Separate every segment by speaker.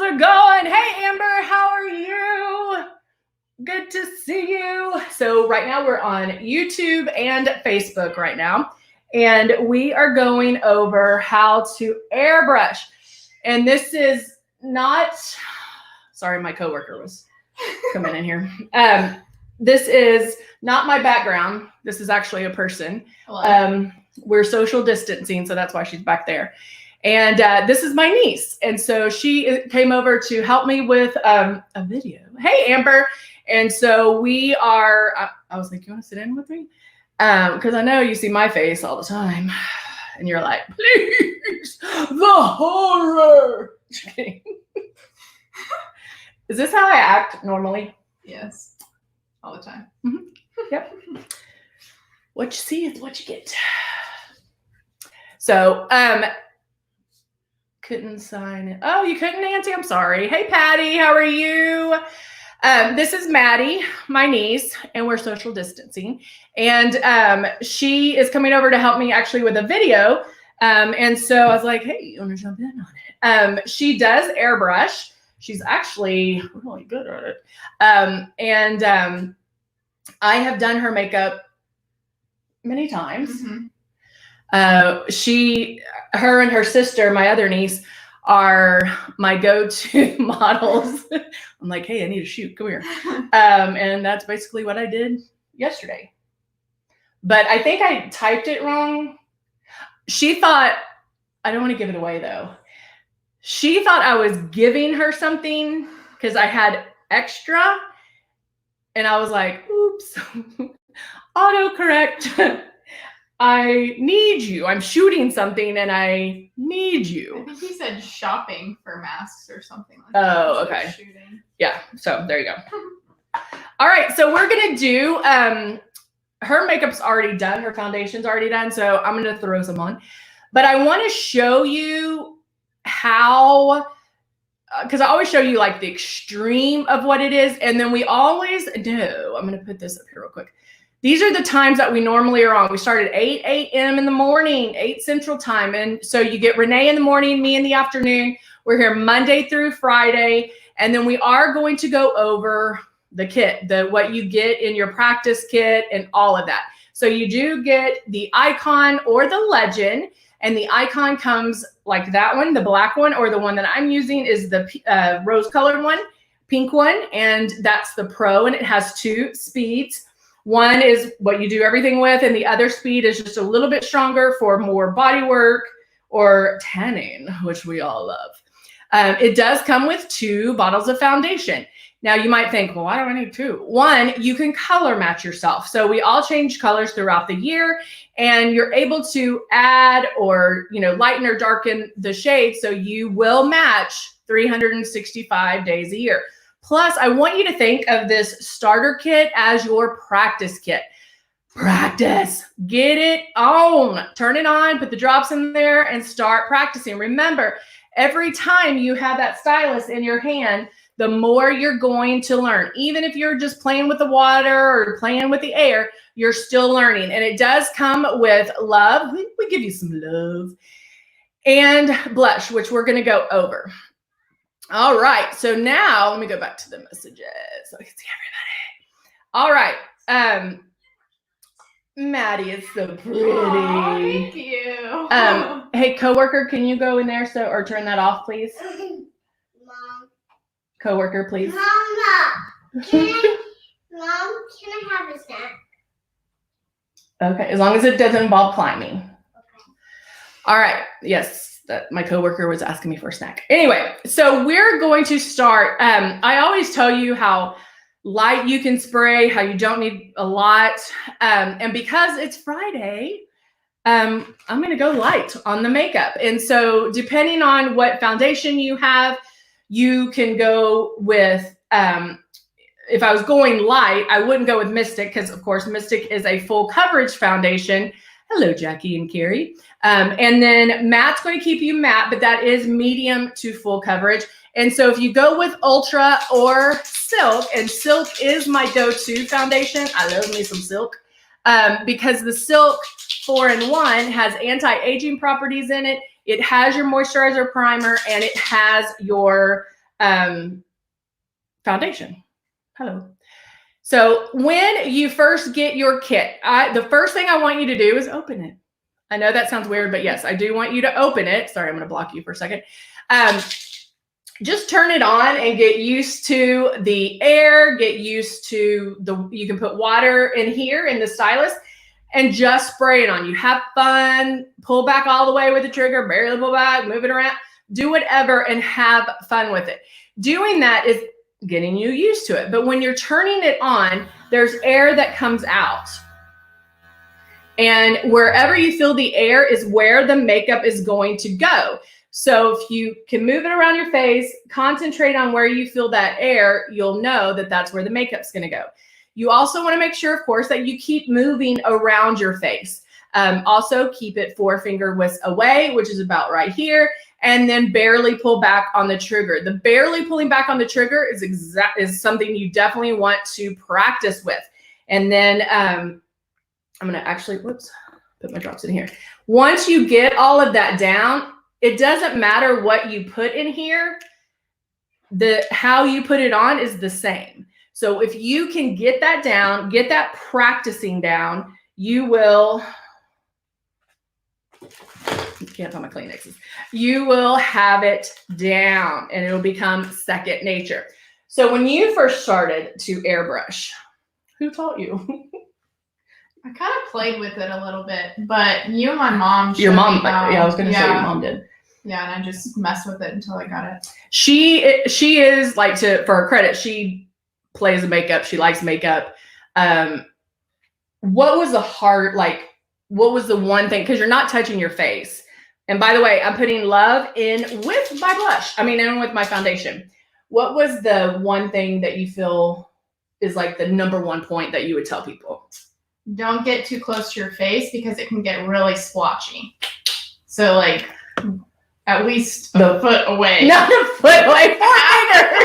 Speaker 1: it going? Hey, Amber, how are you? Good to see you. So right now we're on YouTube and Facebook right now, and we are going over how to airbrush. And this is not, sorry, my coworker was coming in here. This is not my background. This is actually a person. We're social distancing, so that's why she's back there. And this is my niece. And so she came over to help me with a video. Hey, Amber. And so we are, I was like, you want to sit in with me? Because I know you see my face all the time. And you're like, please, the horror. Is this how I act normally?
Speaker 2: Yes, all the time.
Speaker 1: Mm-hmm. Yep. What you see is what you get. So, couldn't sign it. Oh, you couldn't, Nancy? I'm sorry. Hey, Patty, how are you? This is Maddie, my niece, and we're social distancing. And she is coming over to help me actually with a video. And so I was like, hey, you want to jump in on it? She does airbrush. She's actually really good at it. I have done her makeup many times.
Speaker 2: Mm-hmm.
Speaker 1: Her and her sister, my other niece, are my go-to models. I'm like, hey, I need a shoot. Come here. And that's basically what I did yesterday. But I think I typed it wrong. She thought, I don't want to give it away though. She thought I was giving her something because I had extra. And I was like, oops, autocorrect. I need you. I'm shooting something and I need you.
Speaker 2: I think he said shopping for masks or something like that.
Speaker 1: Oh, okay. Shooting. Yeah, so there you go. All right, so we're going to do, her makeup's already done. Her foundation's already done, so I'm going to throw some on. But I want to show you how, because I always show you like the extreme of what it is. And then we always do, I'm going to put this up here real quick. These are the times that we normally are on. We start at 8 a.m. in the morning, 8 Central Time. And so you get Renee in the morning, me in the afternoon. We're here Monday through Friday. And then we are going to go over the kit, what you get in your practice kit and all of that. So you do get the icon or the legend. And the icon comes like that one, the black one, or the one that I'm using is the rose-colored one, pink one. And that's the Pro, and it has 2 speeds. One is what you do everything with, and the other speed is just a little bit stronger for more body work or tanning, which we all love. It does come with 2 bottles of foundation. Now you might think, well, why do I need 2? One, you can color match yourself. So we all change colors throughout the year, and you're able to add or, lighten or darken the shade. So you will match 365 days a year. Plus, I want you to think of this starter kit as your practice kit. Practice. Get it on. Turn it on, put the drops in there, and start practicing. Remember, every time you have that stylus in your hand, the more you're going to learn. Even if you're just playing with the water or playing with the air, you're still learning. And it does come with love. We give you some love. And blush, which we're going to go over. All right, so now let me go back to the messages so I can see everybody. All right, Maddie is so pretty.
Speaker 2: Oh, thank you.
Speaker 1: Hey, coworker, can you go in there or turn that off, please?
Speaker 3: Mom.
Speaker 1: Coworker, please.
Speaker 3: Mom, can I have a snack?
Speaker 1: Okay, as long as it doesn't involve climbing.
Speaker 3: Okay.
Speaker 1: All right, yes. That my coworker was asking me for a snack. Anyway, so we're going to start. I always tell you how light you can spray, how you don't need a lot. And because it's Friday, I'm going to go light on the makeup. And so depending on what foundation you have, you can go with, if I was going light, I wouldn't go with Mystic because, of course, Mystic is a full coverage foundation. Hello, Jackie and Carrie. And then matte's going to keep you matte, but that is medium to full coverage. And so if you go with Ultra or Silk, and Silk is my go-to foundation. I love me some Silk because the Silk 4-in-1 has anti-aging properties in it. It has your moisturizer primer, and it has your foundation. Hello. So when you first get your kit, the first thing I want you to do is open it. I know that sounds weird, but yes, I do want you to open it. Sorry, I'm going to block you for a second. Just turn it on and get used to the air, get used to you can put water in here in the stylus and just spray it on. You have fun, pull back all the way with the trigger, barely pull back, move it around, do whatever and have fun with it. Doing that is getting you used to it. But when you're turning it on, there's air that comes out. And wherever you feel the air is where the makeup is going to go. So if you can move it around your face, concentrate on where you feel that air, you'll know that that's where the makeup's going to go. You also want to make sure, of course, that you keep moving around your face. Also keep it 4 finger widths away, which is about right here. And then barely pull back on the trigger. The barely pulling back on the trigger is something you definitely want to practice with. And then I'm going to actually, whoops, put my drops in here. Once you get all of that down, it doesn't matter what you put in here. How you put it on is the same. So if you can get that down, get that practicing down, you will, can't find my Kleenexes. You will have it down and it'll become second nature. So when you first started to airbrush, who taught you?
Speaker 2: I kind of played with it a little bit, but you and my mom.
Speaker 1: Your mom, yeah, I was going to say your mom did.
Speaker 2: Yeah, and I just messed with it until I got it.
Speaker 1: She is like, for her credit, she plays makeup. She likes makeup. What was what was the one thing? Because you're not touching your face. And by the way, I'm putting Love in with my blush. And with my foundation. What was the one thing that you feel is like the number one point that you would tell people?
Speaker 2: Don't get too close to your face because it can get really splotchy. So like at least a foot away.
Speaker 1: Not a foot away. 4 fingers.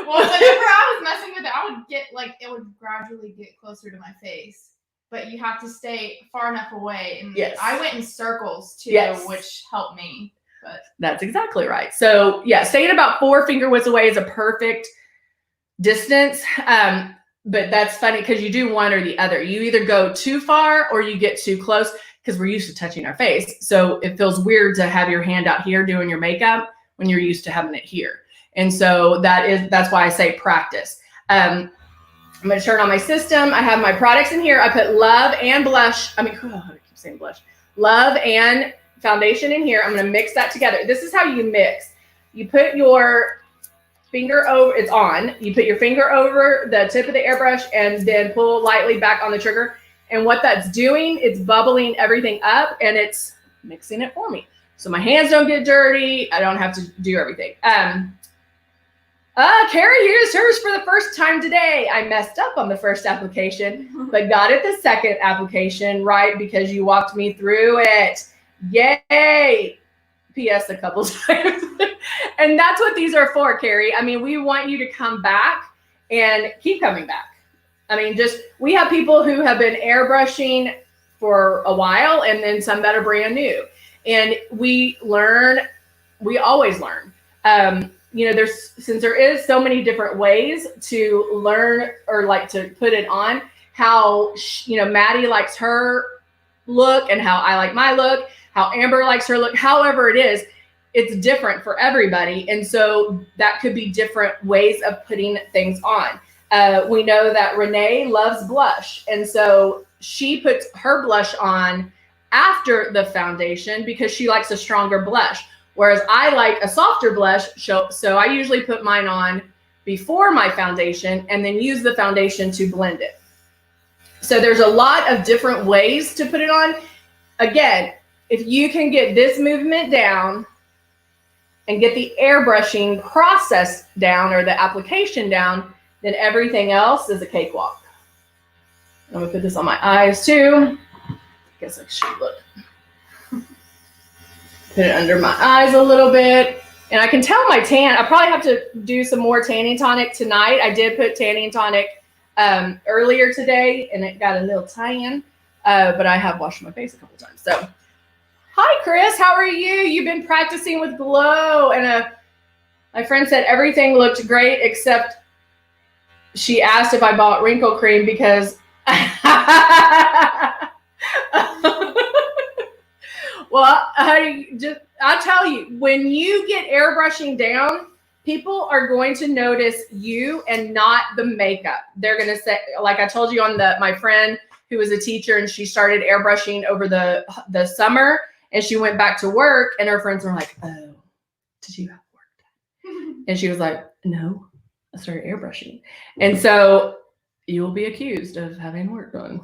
Speaker 2: Well, whenever I was messing with it, I would get it would gradually get closer to my face. But you have to stay far enough away. And
Speaker 1: yes.
Speaker 2: I went in circles too,
Speaker 1: yes.
Speaker 2: which helped me. But
Speaker 1: that's exactly right. So yeah, staying about 4 finger widths away is a perfect distance. But that's funny because you do one or the other. You either go too far or you get too close because we're used to touching our face. So it feels weird to have your hand out here doing your makeup when you're used to having it here. And so that's why I say practice. I'm going to turn on my system. I have my products in here. I put Love and blush. I keep saying blush. Love and foundation in here. I'm going to mix that together. This is how you mix. You put your finger over, it's on. You put your finger over the tip of the airbrush and then pull lightly back on the trigger. And what that's doing, it's bubbling everything up and it's mixing it for me. So my hands don't get dirty. I don't have to do everything. Carrie used hers for the first time today. I messed up on the first application, but got it the second application right because you walked me through it. Yay! PS a couple times. And that's what these are for, Carrie. We want you to come back and keep coming back. We have people who have been airbrushing for a while and then some that are brand new. And we always learn. Since there is so many different ways to learn or to put it on, how, Maddie likes her look and how I like my look, how Amber likes her look, however it is, it's different for everybody. And so that could be different ways of putting things on. We know that Renee loves blush. And so she puts her blush on after the foundation because she likes a stronger blush. Whereas I like a softer blush, so I usually put mine on before my foundation and then use the foundation to blend it. So there's a lot of different ways to put it on. Again, if you can get this movement down and get the airbrushing process down or the application down, then everything else is a cakewalk. I'm gonna put this on my eyes too. I guess I should look. Put it under my eyes a little bit. And I can tell my tan, I probably have to do some more tanning tonic tonight. I did put tanning tonic earlier today and it got a little tan, but I have washed my face a couple times. So, hi Chris, how are you? You've been practicing with Glow and My friend said everything looked great except she asked if I bought wrinkle cream because well, I tell you, when you get airbrushing down, people are going to notice you and not the makeup. They're going to say, like I told you on my friend who was a teacher and she started airbrushing over the summer and she went back to work and her friends were like, oh, did you have work? And she was like, no, I started airbrushing. And so you will be accused of having work done.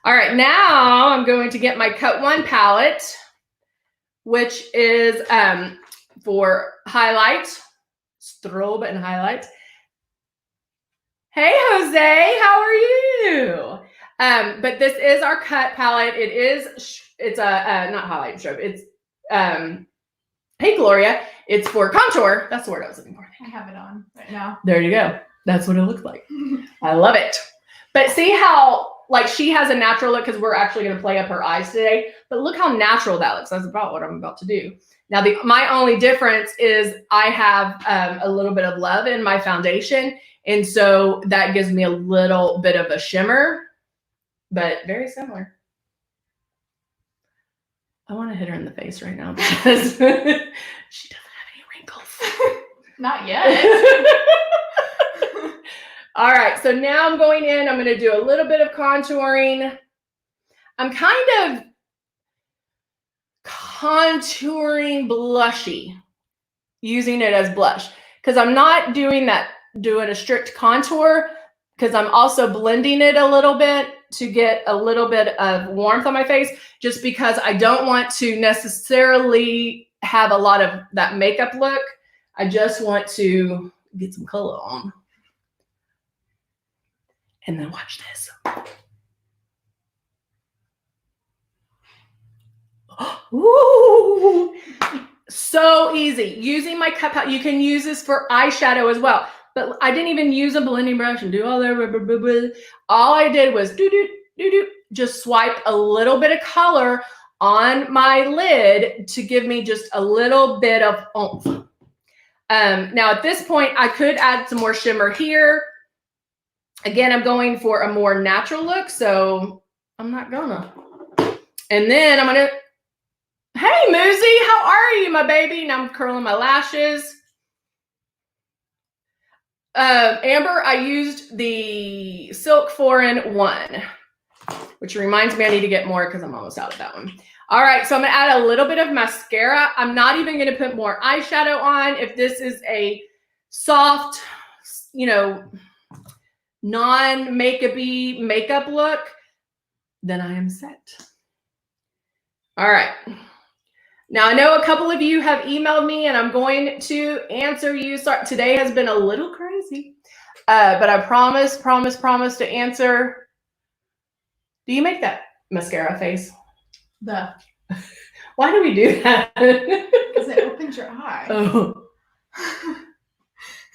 Speaker 1: All right, now I'm going to get my Cut One palette, which is for highlight, strobe and highlight. Hey, Jose, how are you? But this is our cut palette. It's a not highlight strobe. It's hey, Gloria. It's for contour. That's the word I was looking for.
Speaker 2: I have it on right now.
Speaker 1: There you go. That's what it looks like. I love it. But see how like she has a natural look because we're actually going to play up her eyes today. But look how natural that looks. That's about what I'm about to do. Now, my only difference is I have a little bit of love in my foundation. And so that gives me a little bit of a shimmer, but very similar. I want to hit her in the face right now because she doesn't have any wrinkles.
Speaker 2: Not yet.
Speaker 1: All right, so now I'm going in. I'm going to do a little bit of contouring. I'm kind of contouring blushy, using it as blush because I'm not doing a strict contour because I'm also blending it a little bit to get a little bit of warmth on my face just because I don't want to necessarily have a lot of that makeup look. I just want to get some color on. And then watch this. Ooh, so easy. Using my cut palette. You can use this for eyeshadow as well. But I didn't even use a blending brush and do all that. All I did was just swipe a little bit of color on my lid to give me just a little bit of oomph. Now at this point, I could add some more shimmer here. Again, I'm going for a more natural look, so I'm not gonna. And then I'm gonna, hey Muzi, how are you, my baby? Now I'm curling my lashes. Amber, I used the Silk 4-in-1, which reminds me I need to get more because I'm almost out of that one. All right, so I'm gonna add a little bit of mascara. I'm not even gonna put more eyeshadow on. If this is a soft, non-makeup-y makeup look, then I am set. All right. Now, I know a couple of you have emailed me, and I'm going to answer you. Sorry, today has been a little crazy, but I promise to answer. Do you make that mascara face? Why do we do that?
Speaker 2: Because it opens your eye.
Speaker 1: Oh.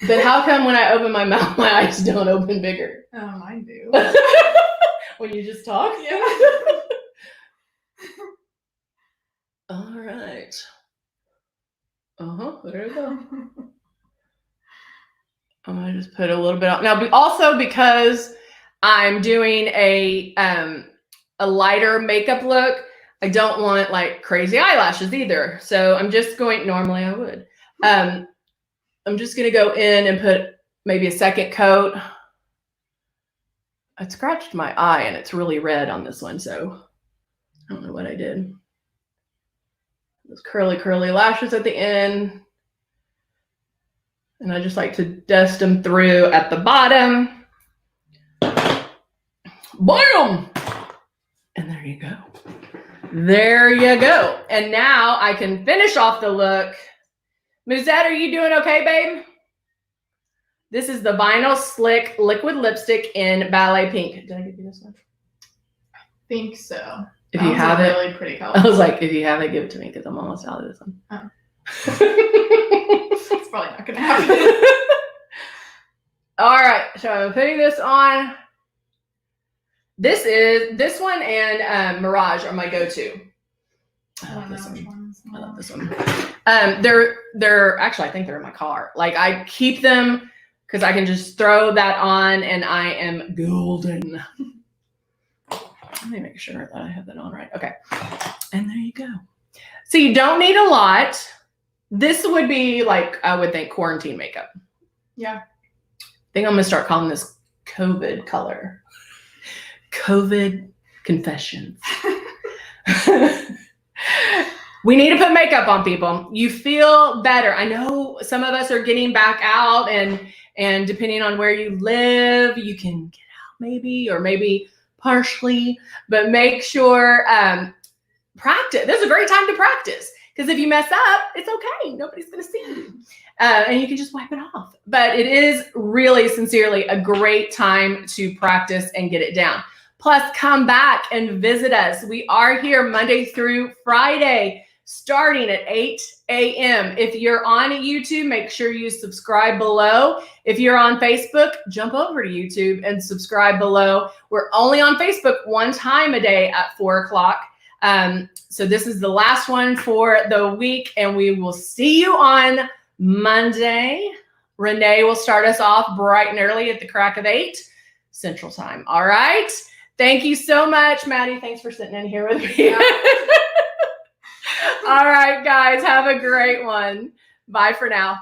Speaker 1: Then how come when I open my mouth, my eyes don't open bigger?
Speaker 2: Oh, mine do.
Speaker 1: When you just talk?
Speaker 2: Yeah.
Speaker 1: All right. There you go. I'm gonna just put a little bit on. Now, also because I'm doing a lighter makeup look, I don't want like crazy eyelashes either. So I'm just going, normally I would. I'm just gonna go in and put maybe a second coat. I scratched my eye and it's really red on this one, so I don't know what I did. Those curly lashes at the end. And I just like to dust them through at the bottom. Boom! And there you go. There you go. And now I can finish off the look. Muzette, are you doing okay, babe? This is the Vinyl Slick Liquid Lipstick in Ballet Pink. Did I give you this one?
Speaker 2: I think so.
Speaker 1: If you have it,
Speaker 2: really pretty color.
Speaker 1: I was like, if you have it, give it to me because I'm almost out of this one.
Speaker 2: Oh. It's probably not gonna happen.
Speaker 1: All right, so I'm putting this on. This one and Mirage are my go-to.
Speaker 2: I don't know which one.
Speaker 1: I love this one. They're actually, I think they're in my car. Like I keep them because I can just throw that on and I am golden. Let me make sure that I have that on right. Okay. And there you go. So you don't need a lot. This would be like, I would think, quarantine makeup.
Speaker 2: Yeah.
Speaker 1: I think I'm going to start calling this COVID color. COVID confessions. We need to put makeup on, people. You feel better. I know some of us are getting back out and depending on where you live, you can get out maybe, or maybe partially, but make sure, practice. This is a great time to practice because if you mess up, it's okay. Nobody's going to see you. And you can just wipe it off. But it is really, sincerely a great time to practice and get it down. Plus, come back and visit us. We are here Monday through Friday, starting at 8 a.m. If you're on YouTube, make sure you subscribe below. If you're on Facebook, jump over to YouTube and subscribe below. We're only on Facebook one time a day at 4 o'clock. So this is the last one for the week, and we will see you on Monday. Renee will start us off bright and early at the crack of 8 Central Time. All right. Thank you so much, Maddie. Thanks for sitting in here with me.
Speaker 2: Yeah.
Speaker 1: All right, guys. Have a great one. Bye for now.